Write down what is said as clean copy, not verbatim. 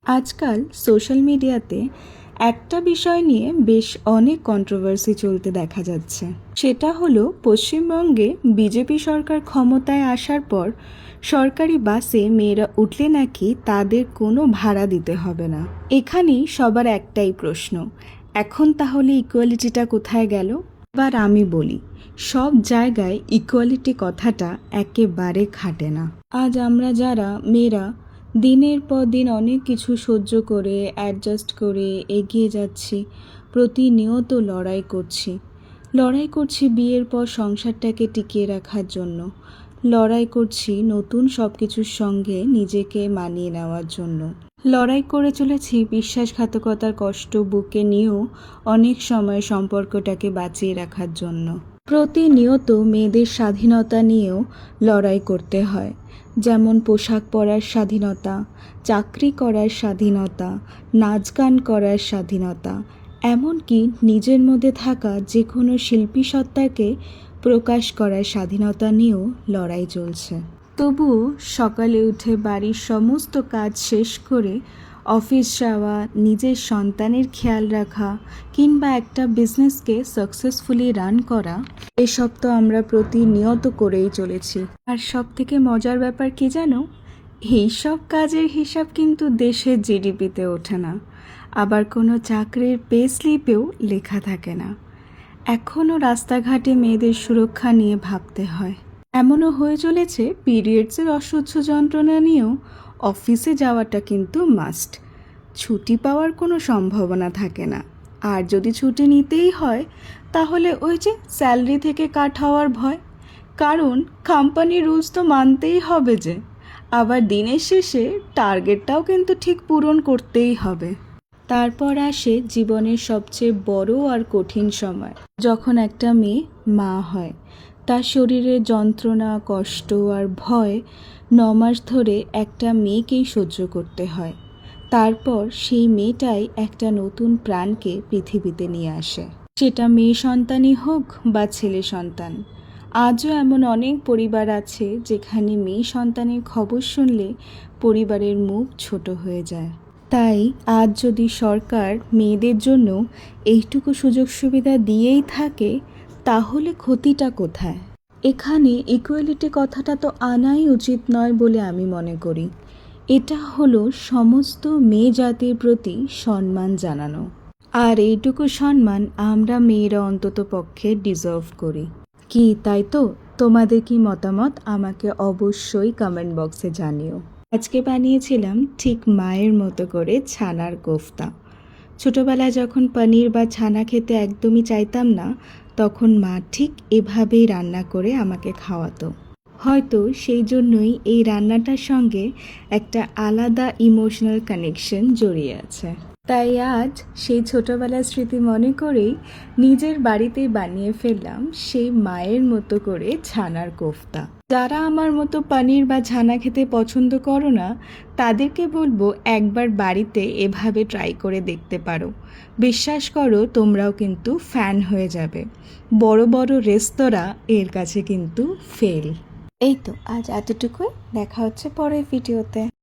আজকাল সোশ্যাল মিডিয়াতে একটা বিষয় নিয়ে বেশ অনেক কন্ট্রোভার্সি চলতে দেখা যাচ্ছে। সেটা হলো পশ্চিমবঙ্গে বিজেপি সরকার ক্ষমতায় আসার পর সরকারি বাসে মেয়েরা উঠলে নাকি তাদের কোনো ভাড়া দিতে হবে না। এখানেই সবার একটাই প্রশ্ন, এখন তাহলে ইকুয়ালিটিটা কোথায় গেল? এবার আমি বলি, সব জায়গায় ইকুয়ালিটি কথাটা একেবারে খাটে না। আজ আমরা যারা মেয়েরা দিনের পর দিন অনেক কিছু সহ্য করে অ্যাডজাস্ট করে এগিয়ে যাচ্ছি, প্রতিনিয়ত লড়াই করছি বিয়ের পর সংসারটাকে টিকিয়ে রাখার জন্য, লড়াই করছি নতুন সব কিছুর সঙ্গে নিজেকে মানিয়ে নেওয়ার জন্য, লড়াই করে চলেছি বিশ্বাসঘাতকতার কষ্ট বুকে নিয়েও অনেক সময় সম্পর্কটাকে বাঁচিয়ে রাখার জন্য। প্রতিনিয়ত মেয়েদের স্বাধীনতা নিয়েও লড়াই করতে হয়, যেমন পোশাক পরার স্বাধীনতা, চাকরি করার স্বাধীনতা, নাচ গান করার স্বাধীনতা, এমনকি নিজের মধ্যে থাকা যে কোনো শিল্পী সত্তাকে প্রকাশ করার স্বাধীনতা নিয়েও লড়াই চলছে। তবুও সকালে উঠে বাড়ির সমস্ত কাজ শেষ করে অফিস যাওয়া, নিজের সন্তানের খেয়াল রাখা কিংবা একটা বিজনেসকে সাকসেসফুলি রান করা, এসব তো আমরা প্রতিনিয়ত করেই চলেছি। আর সব থেকে মজার ব্যাপার কি জানো, এইসব কাজের হিসাব কিন্তু দেশের জিডিপিতে ওঠে না, আবার কোনো চাকরির পে স্লিপেও লেখা থাকে না। এখনও রাস্তাঘাটে মেয়েদের সুরক্ষা নিয়ে ভাবতে হয়। এমনও হয়ে চলেছে পিরিয়ডসের অসহ্য যন্ত্রণা নিয়েও অফিসে যাওয়াটা কিন্তু মাস্ট। ছুটি পাওয়ার কোনো সম্ভাবনা থাকে না, আর যদি ছুটি নিতেই হয় তাহলে ওই যে স্যালারি থেকে কাট হওয়ার ভয়, কারণ কোম্পানি রুলস তো মানতেই হবে যে, আবার দিনের শেষে টার্গেটটাও কিন্তু ঠিক পূরণ করতেই হবে। তারপর আসে জীবনের সবচেয়ে বড় আর কঠিন সময়, যখন একটা মেয়ে মা হয়। তার শরীরে যন্ত্রণা, কষ্ট আর ভয় 9 মাস ধরে একটা মেয়েকেই সহ্য করতে হয়। তারপর সেই মেয়েটাই একটা নতুন প্রাণকে পৃথিবীতে নিয়ে আসে, সেটা মেয়ে সন্তানই হোক বা ছেলে সন্তান। আজও এমন অনেক পরিবার আছে যেখানে মেয়ে সন্তানের খবর শুনলে পরিবারের মুখ ছোট হয়ে যায়। তাই আজ যদি সরকার মেয়েদের জন্য এইটুকু সুযোগ সুবিধা দিয়েই থাকে, তাহলে ক্ষতিটা কোথায়? এখানে ইকুয়ালিটি কথাটা তো আনাই উচিত নয় বলে আমি মনে করি। এটা হলো সমস্ত মেয়ে জাতির প্রতি সম্মান জানানো, আর এইটুকু সম্মান আমরা মেয়েরা অন্তত পক্ষে ডিজার্ভ করি। কি তাই তো? তোমাদের কি মতামত আমাকে অবশ্যই কমেন্ট বক্সে জানিও। আজকে বানিয়েছিলাম ঠিক মায়ের মতো করে ছানার কোফতা। ছোটোবেলায় যখন পনির বা ছানা খেতে একদমই চাইতাম না, তখন মা ঠিক এভাবেই রান্না করে আমাকে খাওয়াতো। হয়তো সেই জন্যই এই রান্নাটার সঙ্গে একটা আলাদা ইমোশনাল কানেকশন জড়িয়ে আছে। তাই আজ সেই ছোটোবেলার স্মৃতি মনে করেই নিজের বাড়িতেই বানিয়ে ফেললাম সেই মায়ের মতো করে ছানার কোফতা। যারা আমার মতো পনির বা ছানা খেতে পছন্দ করো না, তাদেরকে বলবো একবার বাড়িতে এভাবে ট্রাই করে দেখতে পারো। বিশ্বাস করো, তোমরাও কিন্তু ফ্যান হয়ে যাবে। বড় বড় রেস্তোরাঁ এর কাছে কিন্তু ফেল। এই তো আজ এতটুকুই, দেখা হচ্ছে পরের ভিডিওতে।